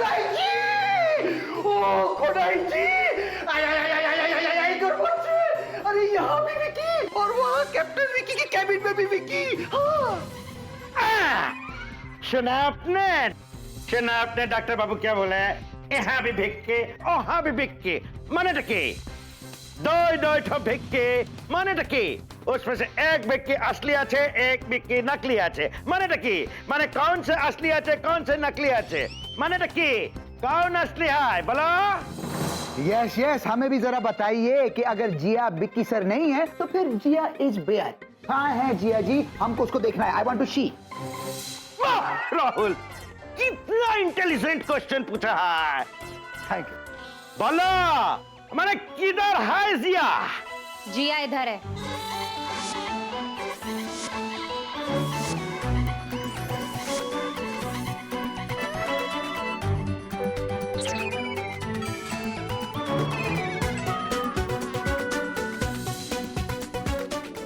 খোদাইজি ও খোদাইজি আয় আয় আয় আয় आय आय आय इधर बच्चे अरे यहाँ भी विकी और वहाँ कैप्टन विकी की कैबिन में भी विकी हाँ सुना आपने डॉक्टर बाबू क्या बोला है यहाँ भी भिक्के वहाँ भी भिक्के माने टके दो ठो भिक्के माने टके उसमें से एक भिक्की असली आछे एक भिक्की नकली आछे माने टके माने कौन से असली आछे कौन से नकली आछे माने टके कौन असली है बोलो यस यस हमें भी जरा बताइए कि अगर जिया विक्की सर नहीं है तो फिर जिया इज बेयर हाँ है जिया जी हमको उसको देखना है आई वांट टू सी वाह राहुल कितना इंटेलिजेंट क्वेश्चन पूछा है थैंक यू बोलो माने किधर है जिया जिया इधर है।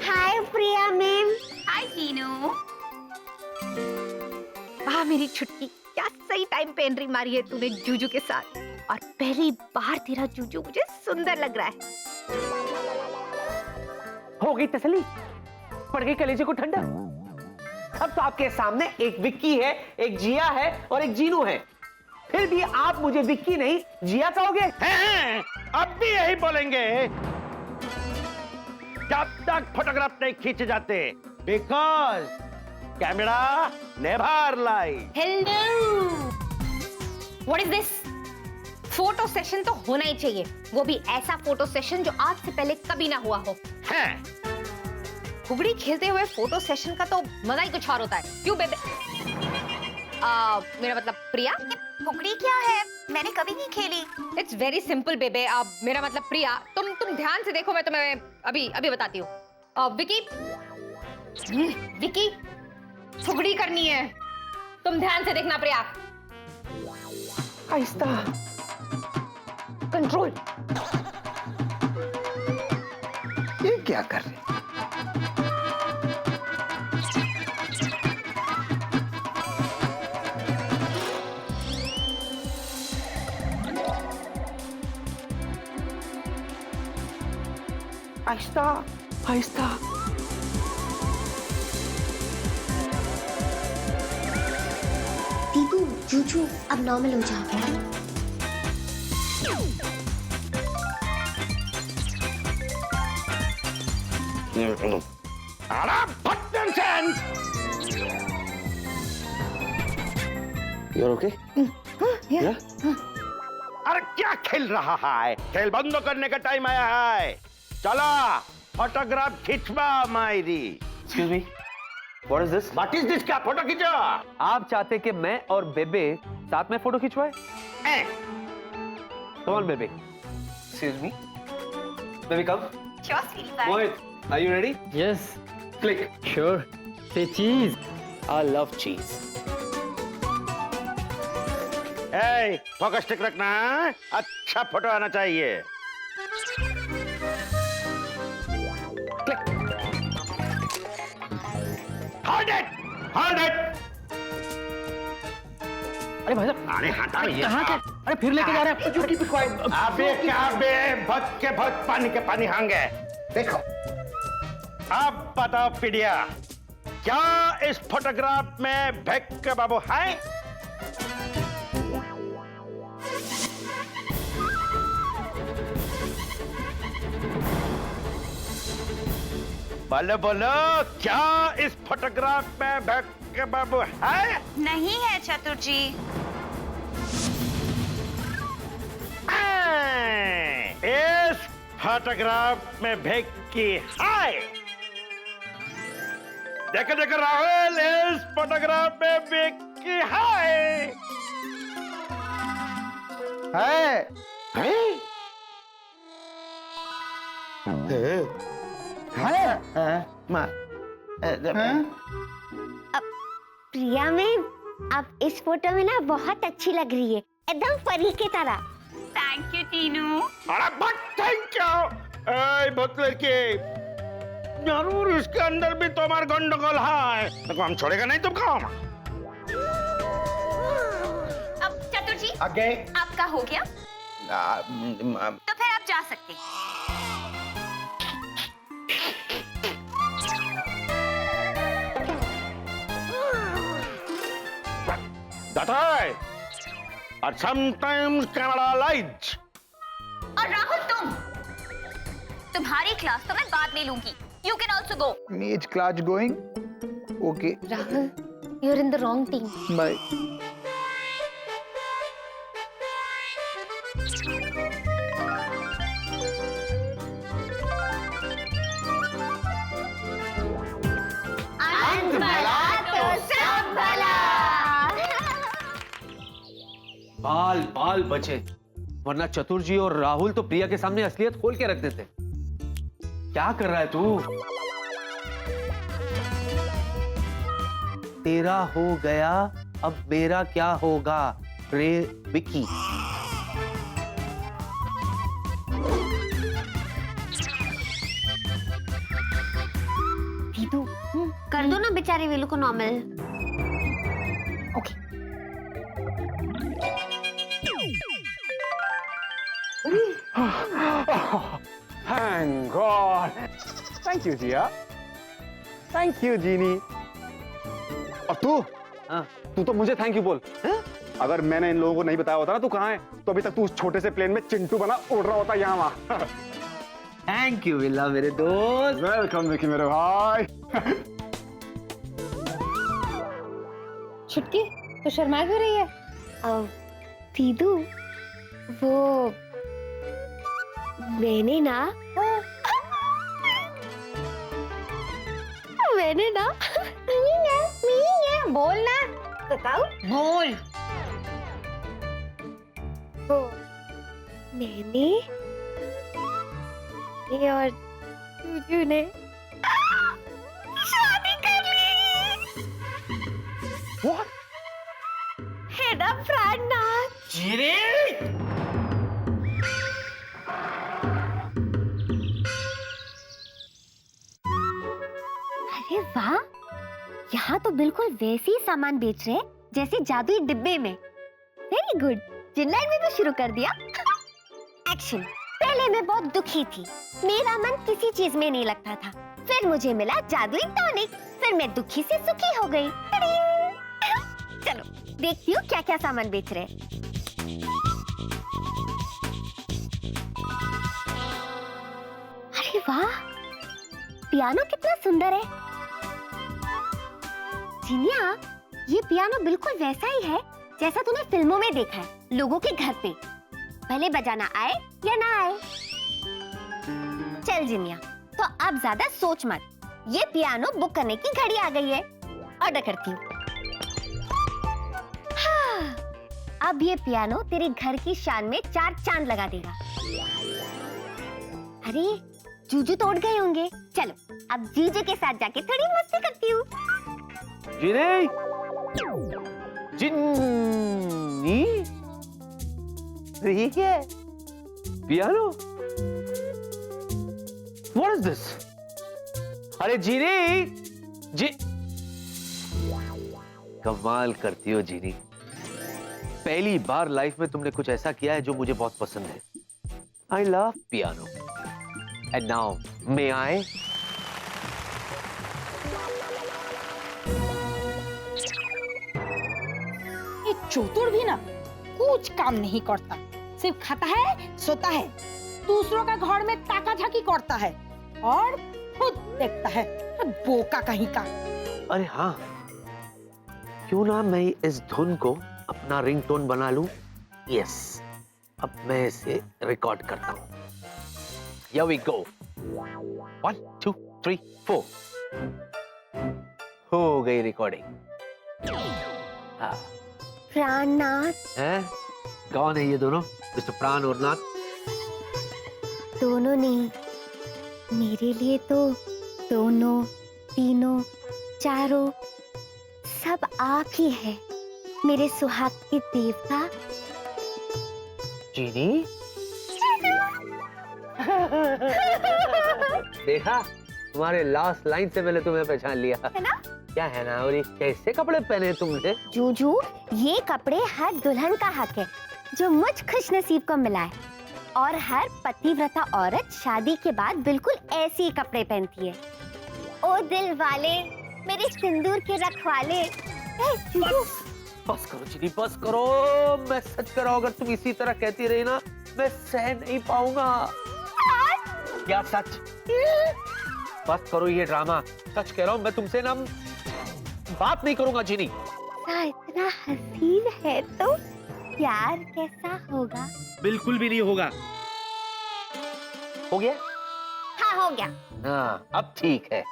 हाय प्रिया मैम। हाय टीनू। वाह मेरी छुट्टी, क्या सही टाइम पे एंट्री मारी है तूने जूजू के साथ। और पहली बार तेरा जूजू मुझे सुंदर लग रहा है। हो गई तसल्ली, पड़ गई कलेजे को ठंडा। अब तो आपके सामने एक विक्की है, एक जिया है और एक जीनू है। फिर भी आप मुझे विक्की नहीं जिया कहोगे? हैं, अब भी यही बोलेंगे जब तक फोटोग्राफ नहीं खींचे जाते because camera never lies. Hello, what is this? Photo session तो होना ही चाहिए, वो भी ऐसा फोटो सेशन जो आज से पहले कभी ना हुआ हो। हैं, फुगड़ी खेलते हुए फोटो सेशन का तो मजा ही कुछ और होता है, क्यों बेबे? मेरा मतलब प्रिया, फुगड़ी क्या है? मैंने कभी नहीं खेली। इट्स वेरी सिंपल बेबे। मेरा मतलब प्रिया, तुम ध्यान से देखो, मैं तुम्हें अभी बताती हूँ। विकी, विकी, फुगड़ी करनी है, तुम ध्यान से देखना प्रिया। आहिस्ता, कंट्रोल। ये क्या कर रहे आहिस्ता, आहिस्ता। दीदू जूजू अब नॉर्मल हो जाओ। अरे button sense. You're okay? Yeah. अरे क्या खेल रहा है? खेल बंद करने का टाइम आया है। चलो फोटोग्राफ खिंचवा मायरी। Excuse me. What is this? What is this? क्या फोटो खींचो? आप चाहते कि मैं और बेबे साथ में photo खिंचवाए? Come on, baby. Excuse me. Baby, come. Sure, sweetie pie. Mohit, are you ready? Yes, Click. sure. Say cheese. I love cheese. A, focus stick रखना, अच्छा फोटो आना चाहिए। Hold it! Hold it! अरे भाई साहब, अरे हटा ये। कहाँ के? अरे फिर लेके जा रहे हैं? You keep it quiet. अबे क्या बे, भट के भट पानी के पानी हांगे। देखो अब बताओ पीडिया, क्या इस फोटोग्राफ में भेक्के बाबू है? बोलो बोलो, क्या इस फोटोग्राफ में भेक्के बाबू है? नहीं है चतुर जी। इस फोटोग्राफ में भेक्की है। देखो देखो राहुल, इस फोटोग्राफ में भेक्की है। प्रिया मैम, आप इस फोटो में ना बहुत अच्छी लग रही है, एकदम परी की तरह। Thank you Tinu. अरे बट थैंक यू। ए बहुत लड़के, जरूर इसके अंदर भी तुम्हारा गंडगोल है। देखो हम छोड़ेगा नहीं तुमको। अब चतुर जी, आगे आपका हो गया तो फिर आप जा सकते हैं। That's right. But sometimes Canada lies. और राहुल तुम्हारी क्लास तो मैं बाद में लूंगी। You can also go. Which class going? Okay. Rahul, you're in the wrong team. Bye. अंत भला तो सब भला। बाल बाल बचे, वरना चतुर जी और राहुल तो प्रिया के सामने असलियत खोल के रख देते। क्या कर रहा है तू? तेरा हो गया, अब मेरा क्या होगा रे विक्की? दीदू, कर दो ना बेचारे वेलू को normal. Okay. Thank God. Thank you, Jia. Thank you, Jeannie. और तू? हाँ? तू तो मुझे थैंक यू बोल। हाँ? अगर मैंने इन लोगों को नहीं बताया होता ना तू कहाँ है, तो अभी तक तू उस छोटे से प्लेन में चिंटू बना उड़ रहा होता यहाँ वहाँ। थैंक यू विल्ला मेरे दोस्त। वेलकम विकी मेरे भाई। छुटकी तो शर्मा क्यों रही है? दीदू, वो मैंने ना बोल ना। बताओ। बोल। वो मैंने और जूजू ने शादी कर ली। What? है ना प्राणनाथ? अरे वाह, यहाँ तो बिल्कुल वैसे ही सामान बेच रहे हैं जैसे जादुई डिब्बे में। वेरी गुड, जिनलाइट में भी शुरू कर दिया। एक्शन। पहले मैं बहुत दुखी थी, मेरा मन किसी चीज में नहीं लगता था। फिर मुझे मिला जादुई टॉनिक, फिर मैं दुखी से सुखी हो गई। चलो देखती हूँ क्या क्या सामान बेच रहे हैं। अरे वाह, पियानो कितना सुंदर है। जिनिया, ये पियानो बिल्कुल वैसा ही है जैसा तूने फिल्मों में देखा है, लोगों के घर पे, भले बजाना आए या ना आए। चल जिनिया, तो अब ज्यादा सोच मत, ये पियानो बुक करने की घड़ी आ गई है। ऑर्डर करती हूँ। हाँ, अब ये पियानो तेरे घर की शान में 4 चांद लगा देगा। अरे जूजू तो उठ गए होंगे, चलो अब जीजू के साथ जाके थोड़ी मस्ती करती हूँ। जिनी, जिन्नी, ठीक है। पियानो? What is this? अरे जीनी, कमाल करती हो जीनी। पहली बार लाइफ में तुमने कुछ ऐसा किया है जो मुझे बहुत पसंद है। I love piano. And now, may I? ये चतुर भी ना कुछ काम नहीं करता, सिर्फ खाता है, सोता है, दूसरों का घर में ताका झाकी करता है और खुद देखता है। बोका कहीं का। अरे हाँ, क्यों ना मैं इस धुन को अपना रिंगटोन बना लूं? यस, अब मैं इसे रिकॉर्ड करता हूँ। Here we go. 1, 2, 3, 4. हो गई रिकॉर्डिंग। हाँ, प्राणनाथ। हैं? कौन है ये दोनों? मिस्टर प्राण और नाथ? दोनों नहीं, मेरे लिए तो दोनों, तीनों, चारों सब आप ही है, मेरे सुहाग के देवता। चीनी? देखा, तुम्हारे लास्ट लाइन से मैंने तुम्हें पहचान लिया। है ना? क्या है ना, और ये कैसे कपड़े पहने तुमने? जूजू, ये कपड़े हर दुल्हन का हक है जो मुझ खुश नसीब को मिला है, और हर पतिव्रता औरत शादी के बाद बिल्कुल ऐसे ही कपड़े पहनती है। ओ दिल वाले, मेरे सिंदूर के रखवाले। ए, जूजू, बस करो चिनी, बस करो। मैं सच कह रहा हूं, अगर तुम इसी तरह कहती रही ना, मैं सह नहीं पाऊंगा। क्या सच? बस करो ये ड्रामा। सच कह रहा हूं, मैं तुमसे ना बात नहीं करूंगा चिनी। इतना हसीन है तो प्यार कैसा होगा? बिल्कुल भी नहीं होगा। हो गया? हाँ, हो गया। हाँ, अब ठीक है।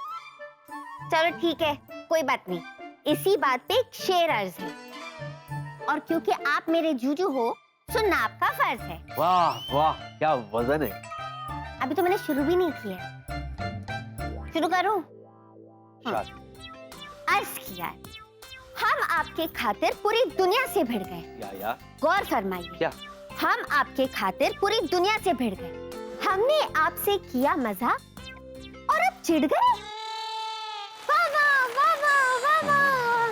चलो ठीक है, कोई बात नहीं। इसी बात पे एक शेर अर्ज है, और क्योंकि आप मेरे जूजू हो, सुनना आपका फर्ज है। वाह वाह, क्या वजन है। अभी तो मैंने शुरू भी नहीं किया। शुरू करूं? अर्ज किया है, हम आपके खातिर पूरी दुनिया से भिड़ गए। या गौर फरमाइए। क्या? हम आपके खातिर पूरी दुनिया से भिड़ गए। हमने आपसे किया मजाक और अब चिढ़ गए। वाह वाह वाह वाह वाह वाह।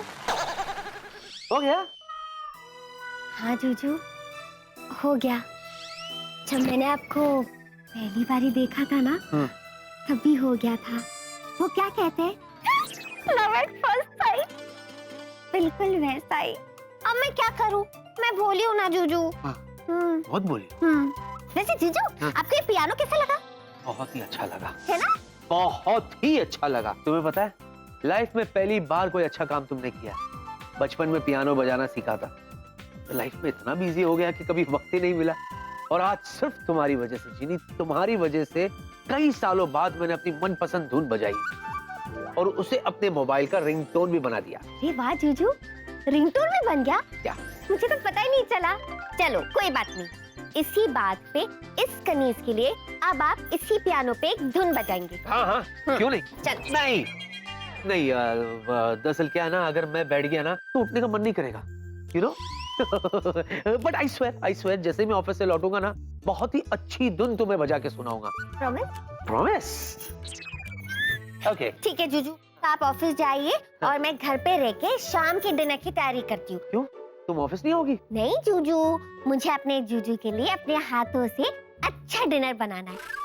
हो गया? हाँ जूजू, हो गया। जब मैंने आपको पहली बारी देखा था ना, तभी हो गया था। वो क्या कहते हैं, लव एट फर्स्ट साइट, बिल्कुल वैसा ही। अब मैं क्या करूं, मैं भोली हूं ना जूजू। बहुत बोली। वैसे जीजू, आपको ये पियानो कैसा लगा? बहुत ही अच्छा लगा, है ना? बहुत ही अच्छा लगा। तुम्हें पता है, लाइफ में पहली बार कोई अच्छा काम तुमने किया। बचपन में पियानो बजाना सीखा था, तो लाइफ में इतना बिजी हो गया कि कभी वक्त ही नहीं मिला, और आज सिर्फ तुम्हारी वजह से जीनी, तुम्हारी वजह से कई सालों बाद मैंने अपनी मनपसंद धुन बजाई और उसे अपने मोबाइल का रिंगटोन भी बना दिया। ये वाह जूजू, रिंगटोन में बन गया? क्या? मुझे तो पता ही नहीं चला। चलो कोई बात नहीं, इसी बात पे, इस कनीज के लिए अब आप इसी पियानो पे एक धुन बजाएंगे। हाँ हाँ, क्यों नहीं? चल। नहीं नहीं, दरअसल क्या है ना, अगर मैं बैठ गया ना तो उठने का मन नहीं करेगा, you know. But I swear, जैसे मैं ऑफिस से लौटूंगा ना, बहुत ही अच्छी धुन तुम्हें बजा के सुनाऊंगा। प्रॉमिस? प्रॉमिस? ओके। ठीक है जूजू, तो आप ऑफिस जाइए और मैं घर पे रह के शाम के डिनर की तैयारी करती हूँ। क्यों, तुम ऑफिस नहीं होगी? नहीं जूजू, मुझे अपने जूजू के लिए अपने हाथों से अच्छा डिनर बनाना है।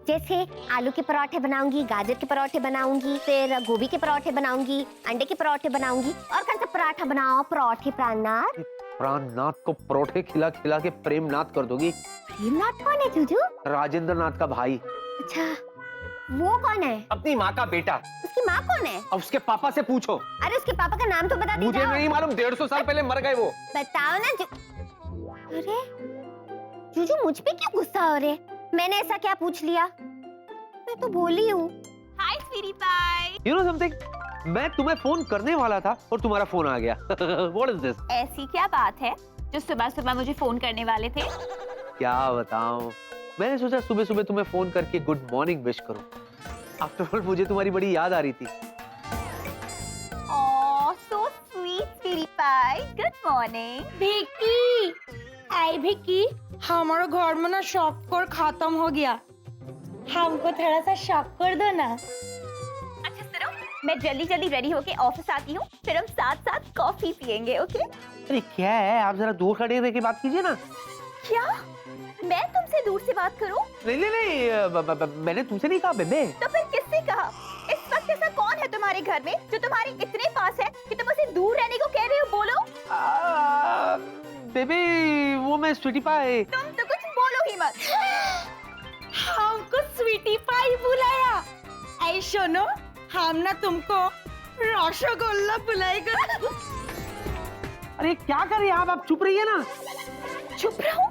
जैसे आलू के पराठे बनाऊंगी, गाजर के पराठे बनाऊंगी, फिर गोभी के पराठे बनाऊंगी, अंडे के पराठे बनाऊंगी, और कौन सा पराठा बनाओ? पराठे प्राणनाथ। प्राणनाथ को परोठे खिला खिला के प्रेमनाथ कर दोगी। प्रेमनाथ कौन है जूजू? राजेंद्र नाथ का भाई। अच्छा, वो कौन है? अपनी माँ का बेटा। उसकी माँ कौन है? अब उसके पापा से पूछो। अरे उसके पापा का नाम तो बता दीजिए। मुझे नहीं मालूम, 150 साल पहले मर गए वो। बताओ ना अरे जूजू, मुझ पे क्यों गुस्सा हो रहे? मैंने ऐसा क्या पूछ लिया? मैं तो बोली हूँ। हाय स्वीटी पाई। You know something? मैं तुम्हें फोन करने वाला था और तुम्हारा फोन आ गया। What is this? ऐसी क्या बात है जो सुबह सुबह मुझे फोन करने वाले थे? क्या बताऊं, मैंने सोचा सुबह सुबह तुम्हें फोन करके गुड मॉर्निंग विश करूं। आफ्टर ऑल मुझे तुम्हारी बड़ी याद आ रही थी। ओह सो स्वीट स्वीटी पाई, गुड मॉर्निंग। भिक्की, आई भिक्की, हमारे घर में ना शॉपकोर खत्म हो गया, हमको थोड़ा सा शॉपकोर दो ना। अच्छा सुनो, मैं जल्दी जल्दी रेडी होके ऑफिस आती हूँ, फिर हम साथ साथ कॉफी पियेंगे, ओके? अरे क्या है, आप जरा दूर खड़े रह के बात कीजिए ना। क्या मैं तुमसे दूर से बात करूँ? नहीं, मैंने तुमसे नहीं कहा बेबे। तो फिर किससे कहा? इस वक्त ऐसा कौन है तुम्हारे घर में जो तुम्हारे इतने पास है कि तुम उसे दूर रहने को कह रहे हो? बोलो। बेबे, वो मैं स्वीटी पाई। तुम तो कुछ बोलो ही मत। हमको स्वीटी पाई बुलाया। ऐ सुनो, हम ना तुमको रसगुल्ला बुलाएगा। अरे क्या कर रही हैं आप चुप रहिए ना। चुप रहो?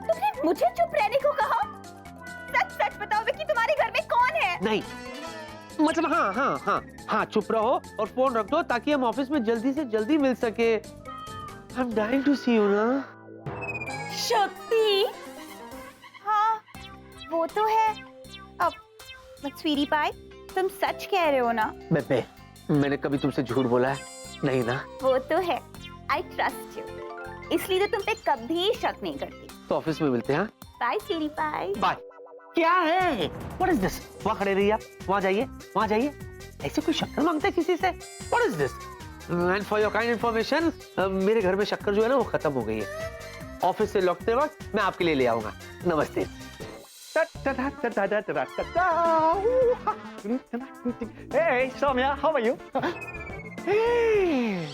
तुमने मुझे चुप रहने को कहा? सच सच बताओ कि तुम्हारे घर में कौन है? नहीं, मतलब हाँ, चुप रहो और फोन रख दो ताकि हम ऑफिस में जल्दी से जल्दी मिल सके। I'm dying to see you ना। शक्ति, हाँ, वो तो है। अब स्वीटी पाई, तुम सच कह रहे हो ना? बेबे, मैंने कभी तुमसे झूठ बोला है? नहीं ना? वो तो है। I trust you, इसलिए तो तुम पे कभी शक नहीं करती। तो ऑफिस में मिलते हैं। बाय स्वीटी पाई। बाय। क्या है? What is this? वहाँ खड़े रहिए आप, वहाँ जाइए, वहाँ जाइए। ऐसे कोई शक्कर मांगता है किसी से? What is this? And for your kind information, मेरे घर में शक्कर जो है ना वो खत्म हो गई है। ऑफिस से लौटते वक्त मैं आपके लिए ले आऊंगा। नमस्ते। Hey, Soumya, how are you? Hey,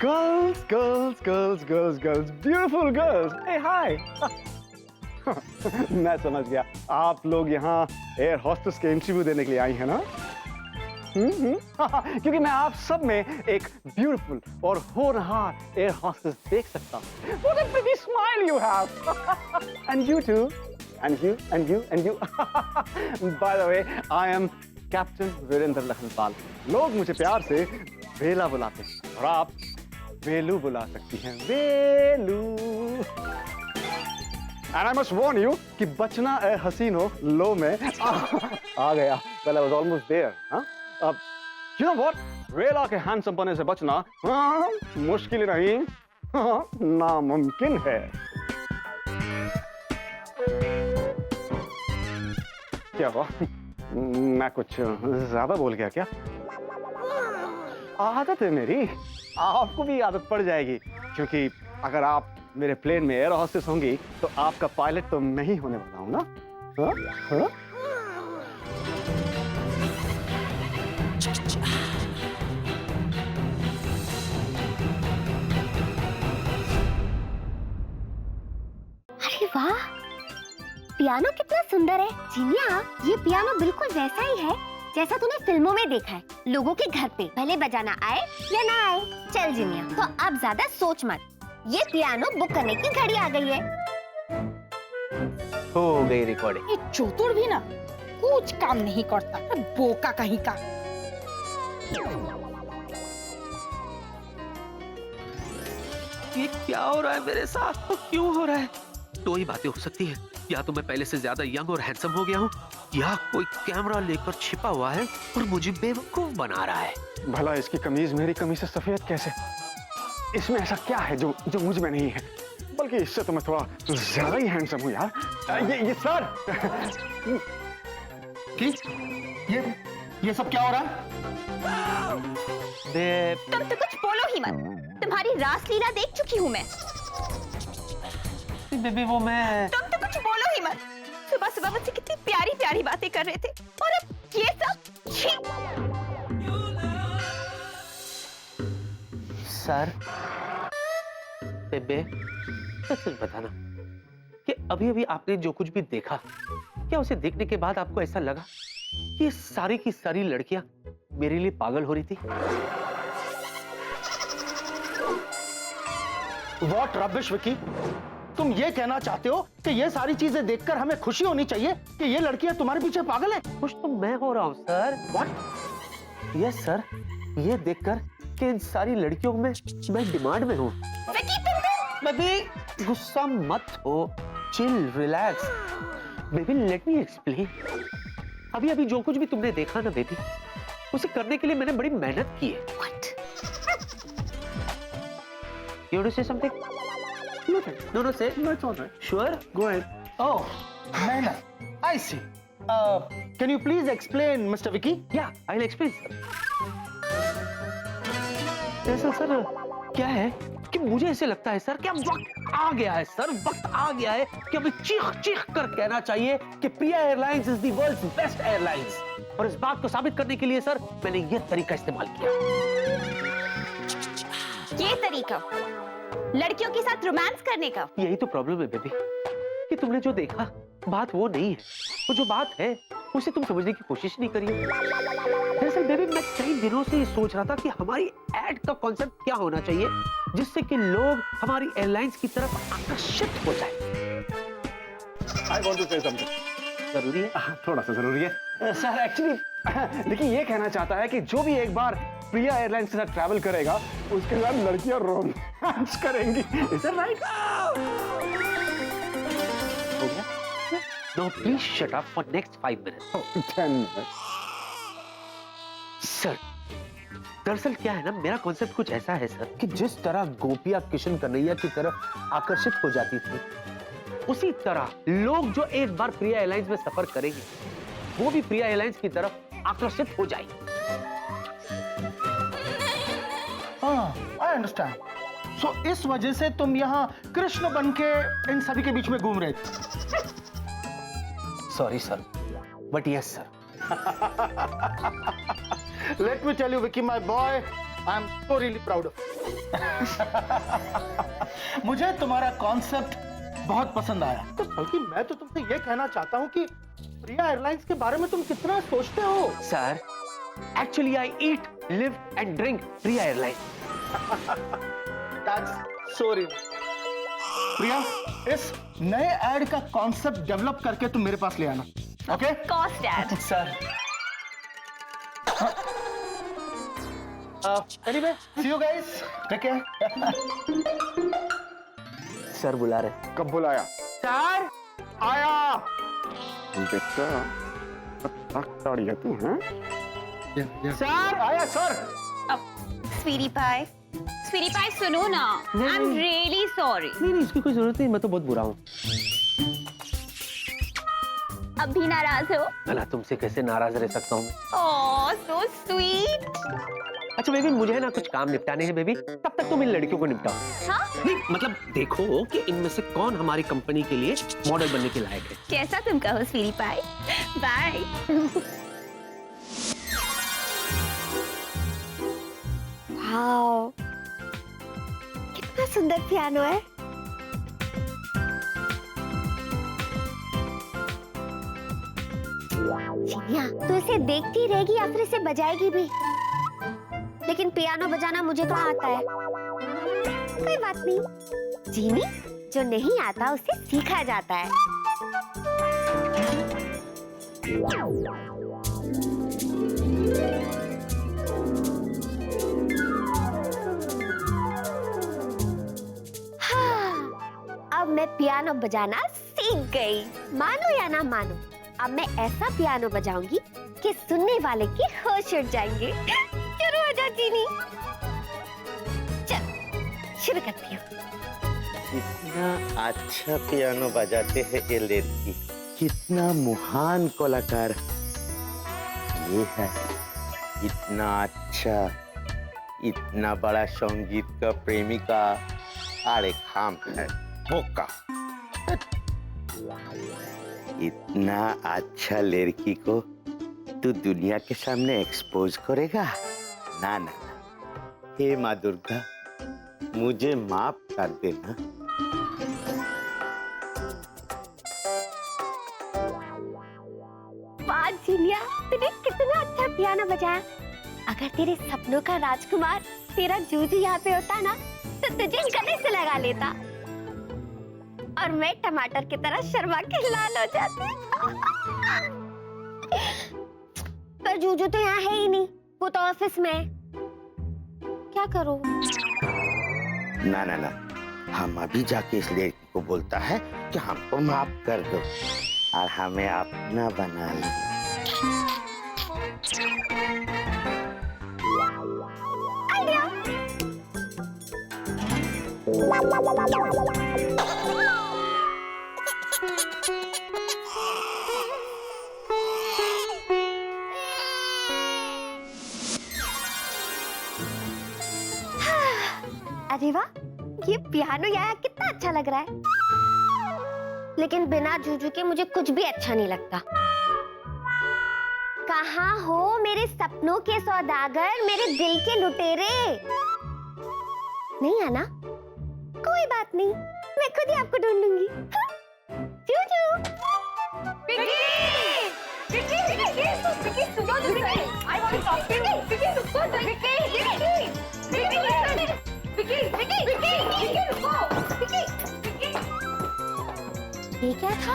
girls, girls, girls, girls, girls, beautiful girls. Hey, hi. मैं समझ गया, आप लोग यहाँ एयर हॉस्टेस के इंटरव्यू देने के लिए आई हैं ना? क्योंकि मैं आप सब में एक ब्यूटीफुल और होनहार एयर हॉस्टेस देख सकता हूँ। What a pretty smile you have. And you too. And you, and you, and you. By the way, I am Captain Virendra Lakhanpal. लोग मुझे प्यार से वेला बुलाते हैं और आप वेलू बुला सकती हैं, वेलू। And I must warn you कि बचना ए हसीनो लो में आ गया। Well, I was almost there. Huh? You know what? वेला के हैंडसम पने से बचना मुश्किल नहीं, नामुमकिन है। क्या हुआ? मैं कुछ ज्यादा बोल गया क्या? आदत है मेरी, आपको भी आदत पड़ जाएगी, क्योंकि अगर आप मेरे प्लेन में एयर हॉस्टेस होंगी तो आपका पायलट तो मैं ही होने वाला हूं ना? हाँ? हाँ? अरे वाह, पियानो कितना सुंदर है। जिनिया, ये पियानो बिल्कुल वैसा ही है जैसा तूने फिल्मों में देखा है, लोगों के घर पे, भले बजाना आए या ना आए। चल जिनिया, तो अब ज्यादा सोच मत, ये पियानो बुक करने की घड़ी आ गई है। हो गई रिकॉर्डिंग। ये चतुर भी ना कुछ काम नहीं करता, बोका कहीं का। ये क्या हो रहा है मेरे साथ? तो क्यों हो रहा है? दो ही बातें हो सकती है, या तो मैं पहले से ज्यादा यंग और हैंडसम हो गया हूँ, या कोई कैमरा लेकर छिपा हुआ है और मुझे बेवकूफ बना रहा है। भला इसकी कमीज मेरी कमीज से सफेद कैसे? इसमें ऐसा क्या है जो मुझ में नहीं है? बल्कि इससे तो मैं थोड़ा ज्यादा ही हैंडसम हूँ यार। ये सर, ये सब क्या हो रहा है? तुम तो कुछ बोलो ही मत, तुम्हारी रासलीला देख चुकी हूँ मैं। बेबी वो मैं। तुम तो कुछ बोलो ही मत, सुबह सुबह मुझसे कितनी प्यारी प्यारी बातें कर रहे थे और अब ये सब। छी! सर, बेबे सच बताना कि अभी अभी आपने जो कुछ भी देखा, क्या उसे देखने के बाद आपको ऐसा लगा कि सारी की सारी लड़कियां मेरे लिए पागल हो रही थी? What rubbish, Vicky? तुम ये कहना चाहते हो कि ये सारी चीजें देखकर हमें खुशी होनी चाहिए कि ये लड़कियां तुम्हारे पीछे पागल है? खुश तो मैं हो रहा हूँ सर। What? यस सर, ये देखकर कि इन सारी लड़कियों में मैं डिमांड में हूँ। बेबी गुस्सा मत हो, chill, relax. Baby let me explain. अभी अभी जो कुछ भी तुमने देखा ना बेबी, उसे करने के लिए मैंने बड़ी मेहनत की है। What? You want to say something? No, say. No, it's all right. Sure? Go ahead. Oh, man, I see. Can you please explain, Mr. Vicky? Yeah, I'll explain, sir. दरअसल सर क्या है कि मुझे ऐसे लगता है सर कि अब वक्त आ गया है सर, वक्त आ गया है कि अभी चीख चीख कर कहना चाहिए कि Priya airlines is the world's best airlines. और इस बात को साबित करने के लिए सर मैंने ये तरीका इस्तेमाल किया। ये तरीका लड़कियों के साथ रोमांस करने का? यही तो प्रॉब्लम है बेबी कि तुमने जो देखा बात वो नहीं है, वो जो बात है उसे तुम समझने की कोशिश नहीं करिए। दरअसल बेबी मैं कई दिनों से ये सोच रहा था कि हमारी एड का कॉन्सेप्ट क्या होना चाहिए जिससे कि लोग हमारी एयरलाइंस की तरफ आकर्षित हो जाए। I want to say something. जरूरी है? थोड़ा सा जरूरी है सर। एक्चुअली लेकिन ये कहना चाहता है कि जो भी एक बार प्रिया एयरलाइंस के साथ ट्रैवल करेगा उसके बाद लड़कियां रोमांस करेंगी। Is that right? हो गया? Now please shut up for next 5 minutes. 10 minutes. Sir दरअसल क्या है ना, मेरा कॉन्सेप्ट कुछ ऐसा है सर कि जिस तरह गोपियां किशन कन्हैया की तरफ आकर्षित हो जाती थी, उसी तरह लोग जो एक बार प्रिया एयरलाइंस में सफर करेंगे वो भी प्रिया एयरलाइंस की तरफ आकर्षित हो जाएंगे। I understand. सो इस वजह से तुम यहाँ कृष्ण बन के इन सभी के बीच में घूम रहे थे। Sorry sir, but yes sir. Let me tell you Vicky my boy, I am so really proud of. मुझे तुम्हारा कॉन्सेप्ट बहुत पसंद आया। तो बल्कि मैं तो तुमसे ये कहना चाहता हूँ कि प्रिया एयरलाइंस के बारे में तुम कितना सोचते हो। Sir, actually I eat, live and drink Priya airline. That's so real. Priya, इस नए ऐड का कॉन्सेप्ट डेवलप करके तुम मेरे पास ले आना, ओके? कॉस्ट dad. Sir, anyway, see you guys, take care. Sir बुला रहे। कब बुलाया? सर, आया बेटा, ताड़ी है तू, हैं? सर आया सर। स्वीटी पाई, स्वीटी पाई सुनो ना, आई एम रियली सॉरी। नहीं, इसकी कोई जरूरत नहीं, मैं तो बहुत बुरा हूँ। अब भी नाराज हो? भला तुमसे कैसे नाराज रह सकता हूँ? ओह सो स्वीट। अच्छा बेबी, मुझे है ना कुछ काम निपटाने हैं बेबी, तब तक तुम इन लड़कियों को निपटाओ। हाँ? नहीं मतलब देखो कि इनमें से कौन हमारी कंपनी के लिए मॉडल बनने के लायक है। जैसा तुम कहो स्वीटी पाई। बाय। वाओ, कितना सुंदर पियानो है। चिड़िया तो इसे देखती रहेगी या फिर इसे बजाएगी भी? लेकिन पियानो बजाना मुझे तो आता है। कोई बात नहीं, जीनी, जो नहीं आता उसे सीखा जाता है। अब मैं पियानो बजाना सीख गई। मानो या ना मानो, अब मैं ऐसा पियानो बजाऊंगी कि सुनने वाले के होश उड़ जाएंगे। शुरू हो जा जीनी। चल शुरू करती हूँ। कितना अच्छा पियानो बजाते हैं ये लड़की, कितना महान कलाकार ये है। इतना अच्छा, इतना बड़ा संगीत का प्रेमिका, अरे खाम है बोका। इतना अच्छा लड़की को तू दुनिया के सामने एक्सपोज करेगा? ना ना ना, हे माँ दुर्गा, मुझे माफ कर देना। वाह जीनिया, तूने कितना अच्छा पियानो बजाया। अगर तेरे सपनों का राजकुमार तेरा जूजू यहाँ पे होता ना, तो तुझे गले से लगा लेता और मैं टमाटर की तरह शर्मा के लाल हो जाती। पर जूजू तो यहाँ है ही नहीं, वो तो ऑफिस में है। क्या करूं? ना ना ना, हम अभी जाके इस लड़की को बोलता है कि हमको माफ कर दो और हमें अपना बना लो। आइडिया। अरे वाह, ये पियानो यहाँ कितना अच्छा लग रहा है। लेकिन बिना जूजू के मुझे कुछ भी अच्छा नहीं लगता। कहाँ हो मेरे सपनों के सौदागर, मेरे दिल के लुटेरे? नहीं आना? कोई बात नहीं, मैं खुद ही आपको ढूंढ लूंगी। जूजू। ये क्या था?